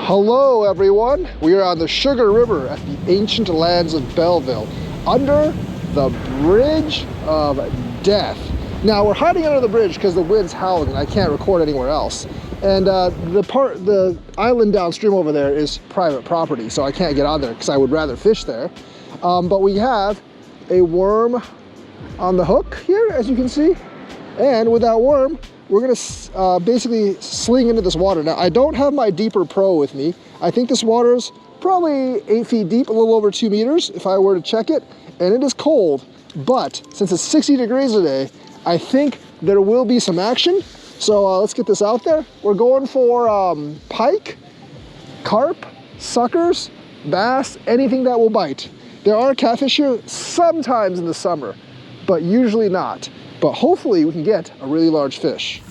Hello everyone, we are on the Sugar River at the ancient lands of Belleville, under the Bridge of Death. Now we're hiding under the bridge because the wind's howling and I can't record anywhere else. And the island downstream over there is private property, so I can't get on there because I would rather fish there. But we have a worm on the hook here, as you can see. And with that worm, we're gonna basically sling into this water. Now, I don't have my Deeper Pro with me. I think this water is probably 8 feet deep, a little over 2 meters if I were to check it. And it is cold, but since it's 60 degrees today, I think there will be some action. So let's get this out there. We're going for pike, carp, suckers, bass, anything that will bite. There are catfish here sometimes in the summer, but usually not. But hopefully we can get a really large fish.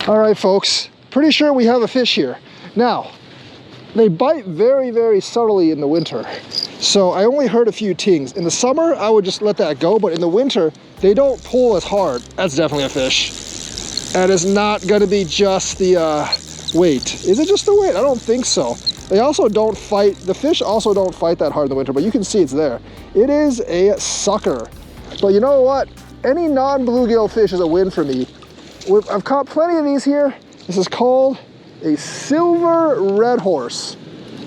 All right, folks, pretty sure we have a fish here. Now, they bite very, very subtly in the winter. So I only heard a few tings. In the summer, I would just let that go, but in the winter, they don't pull as hard. That's definitely a fish. And it's not gonna be just the weight. Is it just the weight? I don't think so. They also don't fight, the fish also don't fight that hard in the winter, but you can see it's there. It is a sucker. But you know what? Any non-bluegill fish is a win for me. I've caught plenty of these here. This is called a silver red horse,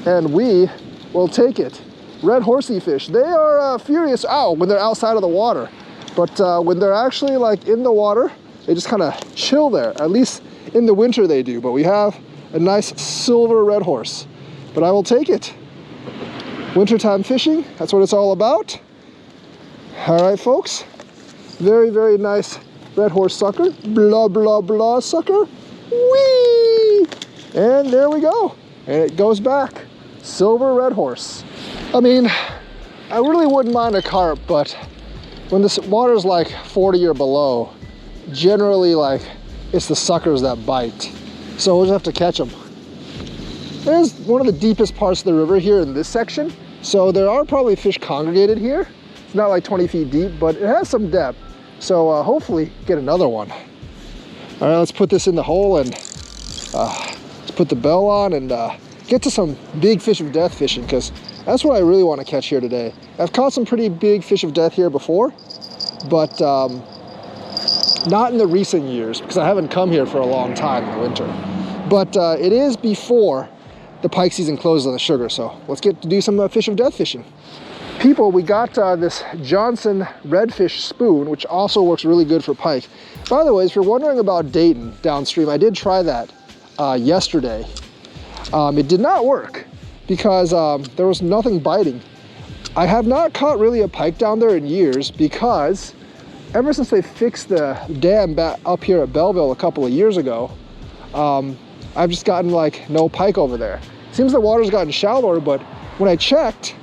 and we will take it. Red horsey fish. They are furious when they're outside of the water, but when they're actually like in the water, they just kind of chill there. At least in the winter they do. But we have a nice silver red horse. But I will take it. Wintertime fishing, that's what it's all about. All right, folks. Very, very nice red horse sucker. Blah, blah, blah sucker. Whee! And there we go. And it goes back. Silver red horse. I mean, I really wouldn't mind a carp, but when this water's like 40 or below, generally like it's the suckers that bite. So we'll just have to catch them. There's one of the deepest parts of the river here in this section. So there are probably fish congregated here. It's not like 20 feet deep, but it has some depth. So hopefully get another one. All right, let's put this in the hole and let's put the bell on and get to some big fish of death fishing, because that's what I really want to catch here today. I've caught some pretty big fish of death here before, but not in the recent years because I haven't come here for a long time in the winter. But it is before the pike season closes on the Sugar, so let's get to do some fish of death fishing. People, we got this Johnson redfish spoon, which also works really good for pike. By the way, if you're wondering about Dayton downstream, I did try that yesterday. It did not work because there was nothing biting. I have not caught really a pike down there in years because ever since they fixed the dam back up here at Belleville a couple of years ago, I've just gotten like no pike over there. Seems the water's gotten shallower, but when I checked,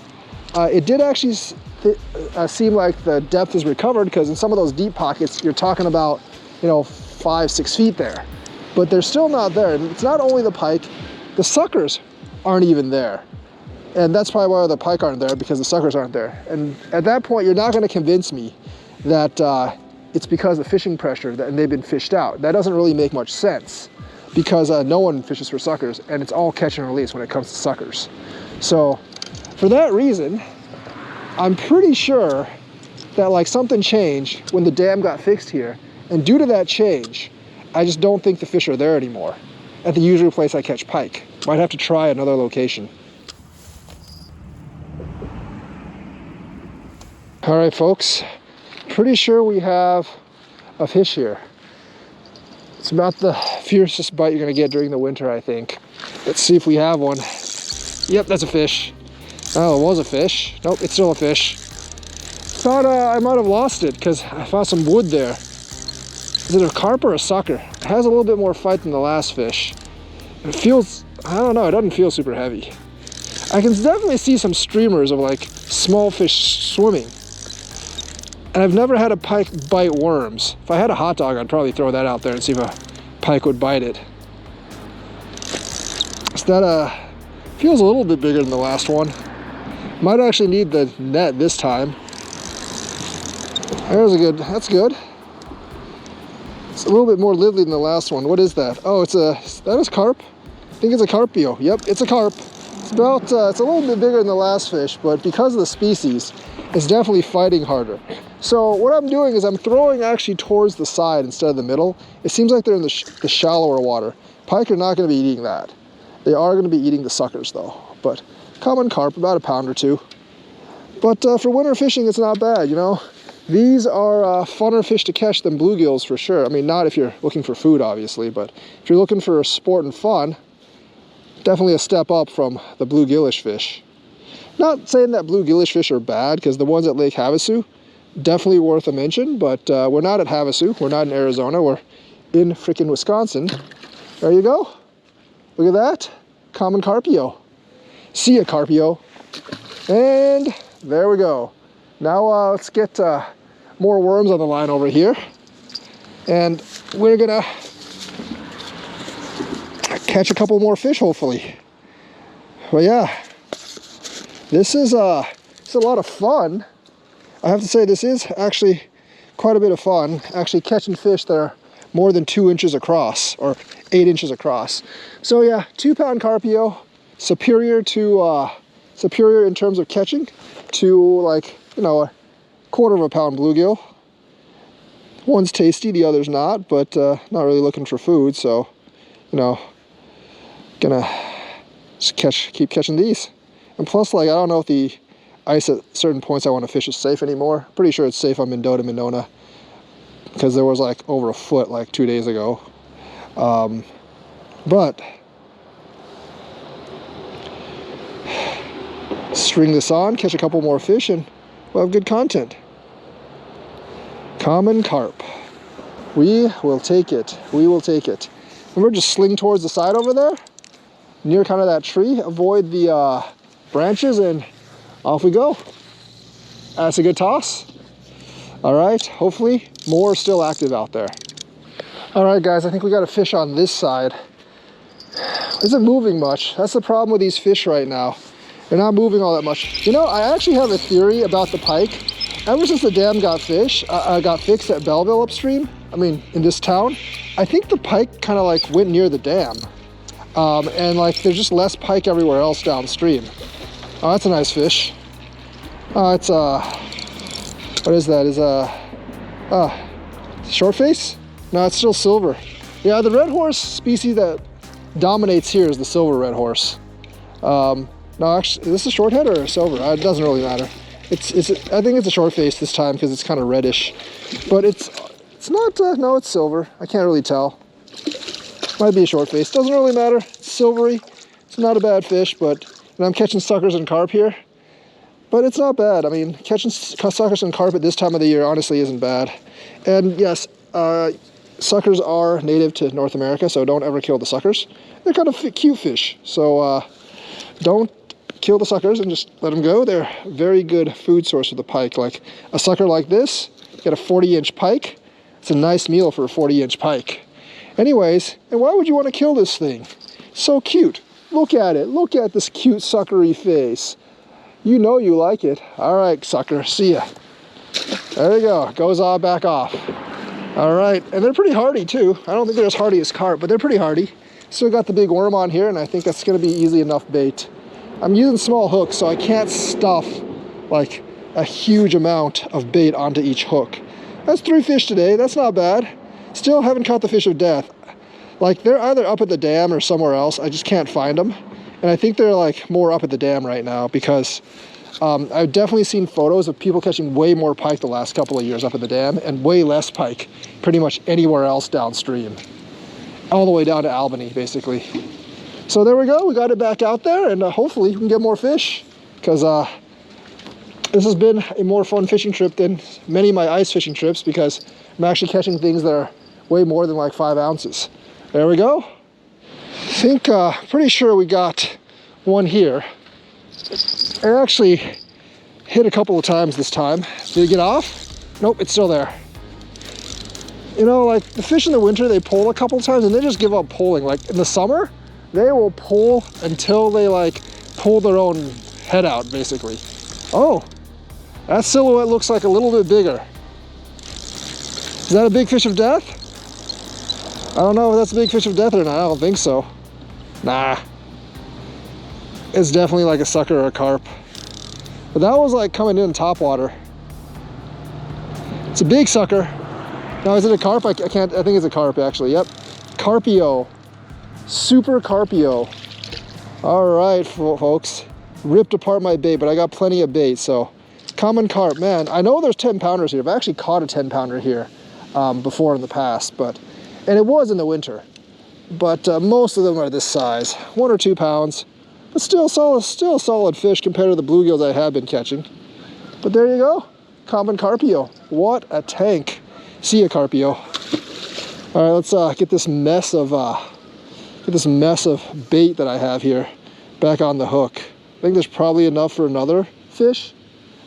it did actually seem like the depth is recovered, because in some of those deep pockets, you're talking about, 5-6 feet there, but they're still not there. And it's not only the pike, the suckers aren't even there. And that's probably why the pike aren't there, because the suckers aren't there. And at that point, you're not gonna convince me that it's because of fishing pressure and they've been fished out. That doesn't really make much sense, because no one fishes for suckers, and it's all catch and release when it comes to suckers. So for that reason, I'm pretty sure that like something changed when the dam got fixed here, and due to that change, I just don't think the fish are there anymore at the usual place I catch pike. Might have to try another location. All right, folks, pretty sure we have a fish here. It's about the fiercest bite you're gonna get during the winter, I think. Let's see if we have one. Yep, that's a fish. Oh, it was a fish. Nope, it's still a fish. Thought I might have lost it because I found some wood there. Is it a carp or a sucker? It has a little bit more fight than the last fish. It feels, I don't know, it doesn't feel super heavy. I can definitely see some streamers of like small fish swimming. And I've never had a pike bite worms. If I had a hot dog, I'd probably throw that out there and see if a pike would bite it. So that feels a little bit bigger than the last one. Might actually need the net this time. There's a good, that's good. It's a little bit more lively than the last one. What is that? Oh, that is carp. I think it's a carpio. Yep, it's a carp. It's about, it's a little bit bigger than the last fish, but because of the species, it's definitely fighting harder. So what I'm doing is I'm throwing actually towards the side instead of the middle. It seems like they're in the shallower water. Pike are not going to be eating that. They are going to be eating the suckers though. But common carp, about a pound or two. But for winter fishing, it's not bad, you know. These are funner fish to catch than bluegills for sure. I mean, not if you're looking for food, obviously, but if you're looking for sport and fun, definitely a step up from the bluegillish fish. Not saying that bluegillish fish are bad, because the ones at Lake Havasu, definitely worth a mention, but we're not at Havasu. We're not in Arizona. We're in frickin' Wisconsin. There you go. Look at that. Common carpio. See ya, carpio. And there we go. Now let's get more worms on the line over here. And we're gonna catch a couple more fish, hopefully. Well, yeah, this is a lot of fun. I have to say, this is actually quite a bit of fun, actually catching fish that are more than 2 inches across, or 8 inches across. So yeah, 2 pound carpio, superior in terms of catching to, like, you know, a 1/4 of a pound bluegill. One's tasty, the other's not, but not really looking for food, so, you know, gonna just keep catching these. And plus, like, I don't know if the ice at certain points I want to fish is safe anymore. Pretty sure it's safe on Mendota, because there was like over a foot like 2 days ago. But string this on, catch a couple more fish, and we'll have good content. Common carp. We will take it. We will take it. Remember, just sling towards the side over there, near kind of that tree. Avoid the branches, and off we go. That's a good toss. All right, hopefully more are still active out there. All right, guys, I think we got a fish on this side. It isn't moving much. That's the problem with these fish right now. They're not moving all that much. You know, I actually have a theory about the pike. Ever since the dam got fixed at Belleville upstream, I mean, in this town, I think the pike kind of like went near the dam. And like, there's just less pike everywhere else downstream. Oh, that's a nice fish. Oh, it's what is that? Is short face? No, it's still silver. Yeah, the red horse species that dominates here is the silver red horse. No, actually, is this a short head or a silver? It doesn't really matter. I think it's a short face this time because it's kind of reddish, but it's not. No, it's silver. I can't really tell. Might be a short face. Doesn't really matter. It's silvery. It's not a bad fish, but. And I'm catching suckers and carp here, but it's not bad. I mean, catching suckers and carp at this time of the year honestly isn't bad. And yes, suckers are native to North America, so don't ever kill the suckers. They're kind of cute fish, so don't kill the suckers and just let them go. They're a very good food source for the pike. Like a sucker like this, get a 40-inch pike. It's a nice meal for a 40-inch pike. Anyways, and why would you want to kill this thing? So cute. Look at it. Look at this cute suckery face. You know you like it. All right, sucker. See ya. There you go. Goes all back off. All right. And they're pretty hardy, too. I don't think they're as hardy as carp, but they're pretty hardy. Still got the big worm on here, and I think that's going to be easy enough bait. I'm using small hooks, so I can't stuff, like, a huge amount of bait onto each hook. That's 3 fish today. That's not bad. Still haven't caught the fish of death. Like, they're either up at the dam or somewhere else. I just can't find them. And I think they're, like, more up at the dam right now because I've definitely seen photos of people catching way more pike the last couple of years up at the dam and way less pike pretty much anywhere else downstream. All the way down to Albany, basically. So there we go. We got it back out there, and hopefully we can get more fish because this has been a more fun fishing trip than many of my ice fishing trips because I'm actually catching things that are way more than like 5 ounces. There we go. I think, pretty sure we got one here. It actually hit a couple of times this time. Did it get off? Nope, it's still there. You know, like the fish in the winter, they pull a couple of times and they just give up pulling. Like in the summer, they will pull until they like pull their own head out, basically. Oh, that silhouette looks like a little bit bigger. Is that a big fish of death? I don't know if that's a big fish of death or not. I don't think so. Nah. It's definitely like a sucker or a carp. But that was like coming in top water. It's a big sucker. Now, is it a carp? I think it's a carp actually. Yep. Carpio. Super Carpio. All right, folks. Ripped apart my bait, but I got plenty of bait, so. Common carp, man. I know there's 10 pounders here. I've actually caught a 10 pounder here before in the past, and it was in the winter. But most of them are this size, 1 or 2 pounds. But still solid fish compared to the bluegills I have been catching. But there you go, common Carpio. What a tank. See ya, Carpio. All right, let's get this mess of bait that I have here back on the hook. I think there's probably enough for another fish.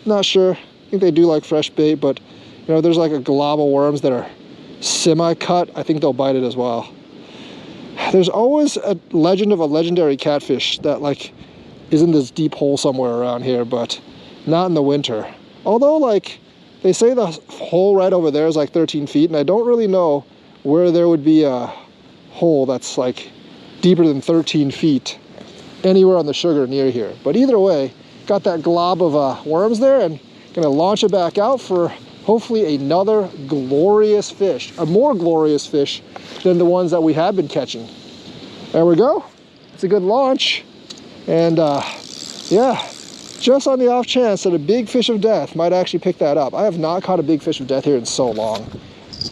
Not sure. I think they do like fresh bait, but you know, there's like a glob of worms that are semi-cut. I think they'll bite it as well. There's always a legend of a legendary catfish that like is in this deep hole somewhere around here, but not in the winter. Although like they say the hole right over there is like 13 feet, and I don't really know where there would be a hole that's like deeper than 13 feet anywhere on the sugar near here. But either way, got that glob of worms there, and gonna launch it back out for hopefully another glorious fish, a more glorious fish than the ones that we have been catching. There we go. It's a good launch. And yeah, just on the off chance that a big fish of death might actually pick that up. I have not caught a big fish of death here in so long.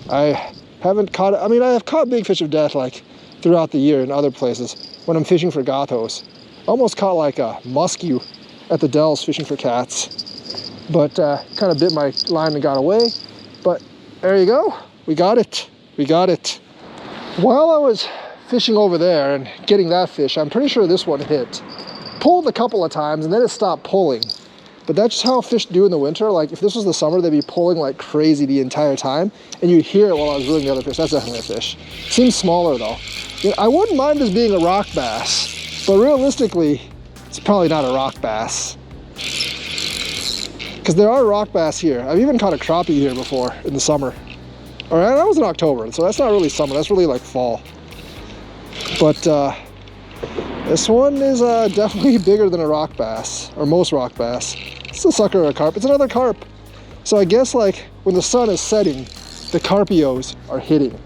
I haven't caught it. I mean, I have caught big fish of death like throughout the year in other places when I'm fishing for gatos. Almost caught like a muskie at the Dells fishing for cats, but kind of bit my line and got away. But there you go, we got it. While I was fishing over there and getting that fish, I'm pretty sure this one hit. Pulled a couple of times and then it stopped pulling. But that's just how fish do in the winter. Like if this was the summer, they'd be pulling like crazy the entire time, and you'd hear it while I was reeling the other fish. That's definitely a fish. Seems smaller though. You know, I wouldn't mind this being a rock bass, but realistically, it's probably not a rock bass. Because there are rock bass here. I've even caught a crappie here before in the summer. Or that was in October, so that's not really summer, that's really like fall. But this one is definitely bigger than a rock bass, or most rock bass. It's a sucker or a carp. It's another carp. So I guess like when the sun is setting, the carpios are hitting.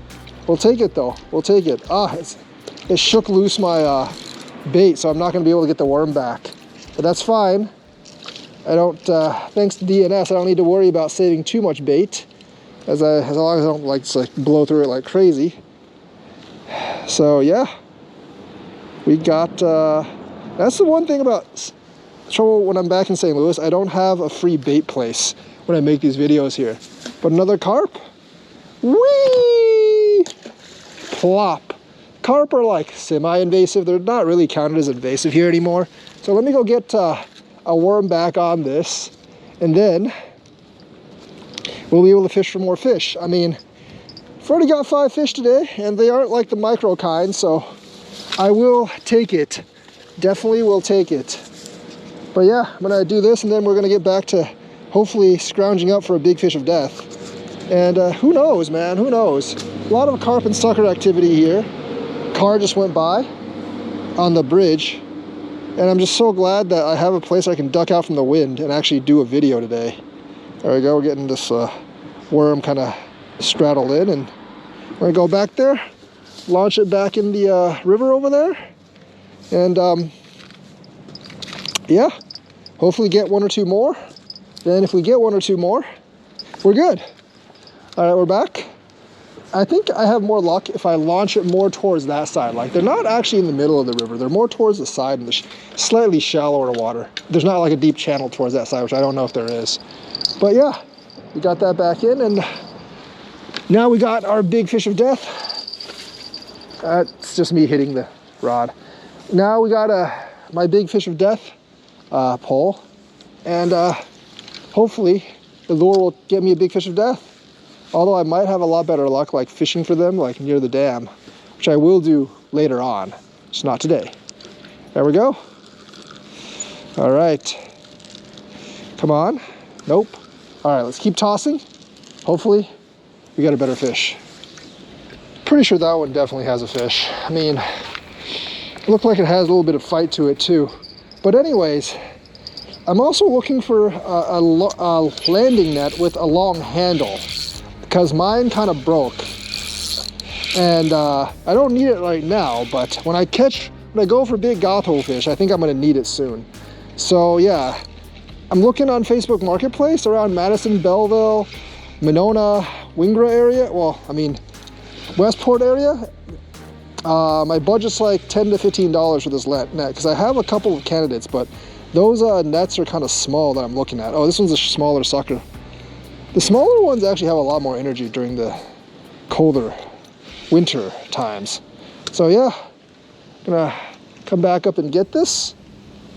We'll take it though, we'll take it. It shook loose my bait, so I'm not gonna be able to get the worm back. But that's fine. I don't, thanks to DNS, I don't need to worry about saving too much bait, as long as I don't like blow through it like crazy. So yeah, we got, that's the one thing about trouble when I'm back in St. Louis. I don't have a free bait place when I make these videos here. But another carp, whee, plop. Carp are like semi-invasive. They're not really counted as invasive here anymore. So let me go get a worm back on this, and then we'll be able to fish for more fish. I mean, I've already got 5 fish today, and they aren't like the micro kind, so I will take it. Definitely will take it. But yeah, I'm gonna do this, and then we're gonna get back to hopefully scrounging up for a big fish of death. And who knows, man, who knows? A lot of carp and sucker activity here. Car just went by on the bridge, and I'm just so glad that I have a place I can duck out from the wind and actually do a video today. There we go, we're getting this worm kind of straddled in, and we're gonna go back there, launch it back in the river over there, and yeah, hopefully get 1 or 2 more. Then if we get 1 or 2 more, we're good. All right, we're back. I think I have more luck if I launch it more towards that side. Like, they're not actually in the middle of the river. They're more towards the side in the slightly shallower water. There's not like a deep channel towards that side, which I don't know if there is. But yeah, we got that back in, and now we got our big fish of death. It's just me hitting the rod. Now we got my big fish of death pole, and hopefully the lure will get me a big fish of death. Although I might have a lot better luck like fishing for them like near the dam, which I will do later on, just not today. There we go. All right, come on. Nope. All right, let's keep tossing. Hopefully we got a better fish. Pretty sure that one definitely has a fish. I mean, Looked like it has a little bit of fight to it too. But anyways, I'm also looking for a landing net with a long handle because mine kind of broke. And I don't need it right now, but when I go for big gotho fish, I think I'm gonna need it soon. So yeah, I'm looking on Facebook Marketplace around Madison, Belleville, Monona, Wingra area. Well, I mean, Westport area. My budget's like $10 to $15 for this net because I have a couple of candidates, but those nets are kind of small that I'm looking at. Oh, this one's a smaller sucker. The smaller ones actually have a lot more energy during the colder winter times. So yeah, gonna come back up and get this,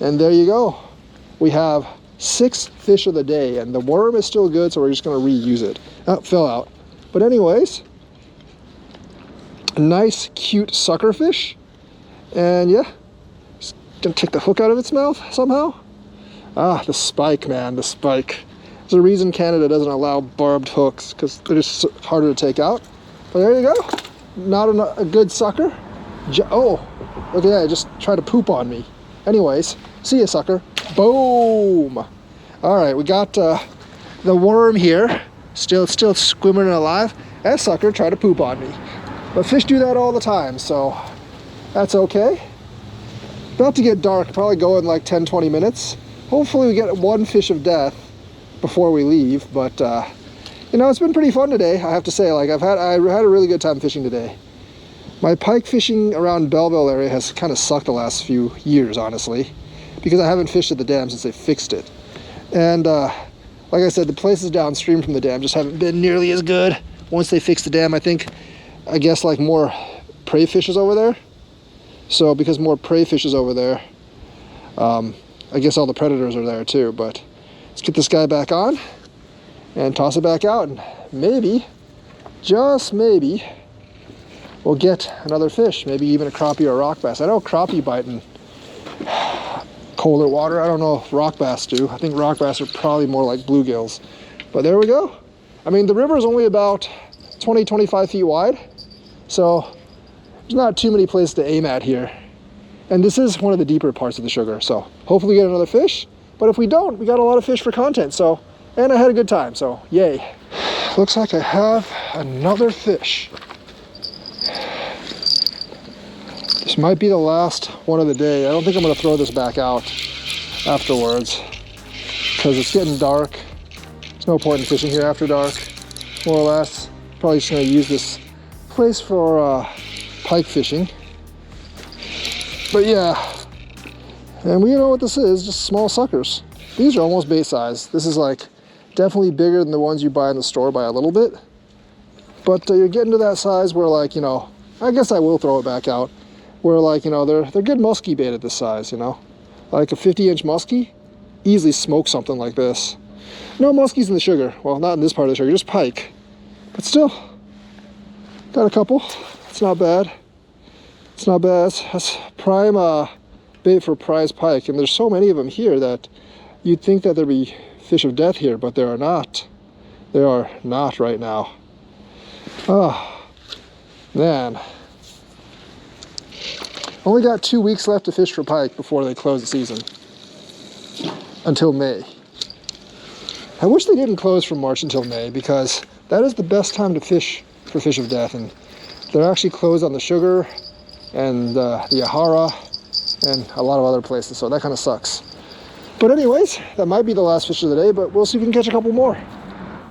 and there you go. We have 6 fish of the day, and the worm is still good, so we're just gonna reuse it. Oh, fell out. But anyways, a nice cute sucker fish, and yeah, just gonna take the hook out of its mouth somehow. Ah, the spike, man, the spike. There's a reason Canada doesn't allow barbed hooks, because they're just harder to take out. But there you go. Not a good sucker. Oh, look at that, it just tried to poop on me. Anyways, see ya, sucker. Boom. All right, we got the worm here, still swimming and alive. That sucker tried to poop on me. But fish do that all the time, so that's okay. About to get dark, probably go in like 10-20 minutes. Hopefully we get 1 fish of death before we leave, but you know, it's been pretty fun today, I have to say. Like I had a really good time fishing today. My pike fishing around Belleville area has kind of sucked the last few years, honestly, because I haven't fished at the dam since they fixed it. And like I said, the places downstream from the dam just haven't been nearly as good. Once they fixed the dam, I guess like more prey fishes over there. So because more prey fishes over there, I guess all the predators are there too. But let's get this guy back on and toss it back out, and maybe, just maybe, we'll get another fish, maybe even a crappie or a rock bass. I know crappie bite in colder water. I don't know if rock bass do. I think rock bass are probably more like bluegills. But there we go. I mean, the river is only about 20-25 feet wide, so there's not too many places to aim at here. And this is one of the deeper parts of the sugar, so hopefully we get another fish. But if we don't, we got a lot of fish for content, so, and I had a good time, so yay. Looks like I have another fish. This might be the last one of the day. I don't think I'm gonna throw this back out afterwards because it's getting dark. There's no point in fishing here after dark, more or less. Probably just gonna use this place for pike fishing. But yeah, and we know what this is, just small suckers. These are almost bait size. This is like definitely bigger than the ones you buy in the store by a little bit. But you're getting to that size where, like, you know, I guess I will throw it back out. Where, like, you know, they're good muskie bait at this size, you know. Like a 50-inch muskie, easily smoke something like this. No muskies in the sugar. Well, not in this part of the sugar, just pike. But still, got a couple. It's not bad. It's not bad. That's prime bait for prize pike. And there's so many of them here that you'd think that there'd be fish of death here, but there are not. There are not right now. Oh, man. Only got 2 weeks left to fish for pike before they close the season. Until May. I wish they didn't close from March until May, because that is the best time to fish for fish of death. And they're actually closed on the Sugar and the Yahara and a lot of other places, so that kind of sucks. But anyways, that might be the last fish of the day, but we'll see if we can catch a couple more.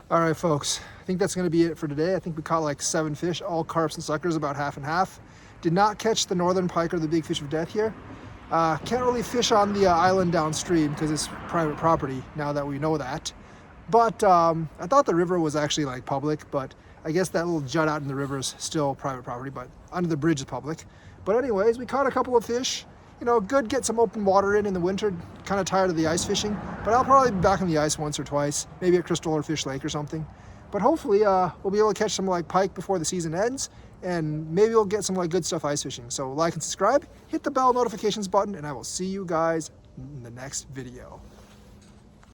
All right, folks, I think that's going to be it for today. I think we caught like 7 fish, all carps and suckers, about half and half. Did not catch the northern pike or the big fish of death here. Can't really fish on the island downstream because it's private property now that we know that. But I thought the river was actually like public, but I guess that little jut out in the river is still private property, but under the bridge is public. But anyways, we caught a couple of fish. You know, good get some open water in the winter. Kind of tired of the ice fishing, but I'll probably be back on the ice once or twice, maybe at Crystal or Fish Lake or something. But hopefully we'll be able to catch some like pike before the season ends, and maybe we'll get some like good stuff ice fishing. So like and subscribe, hit the bell notifications button, and I will see you guys in the next video.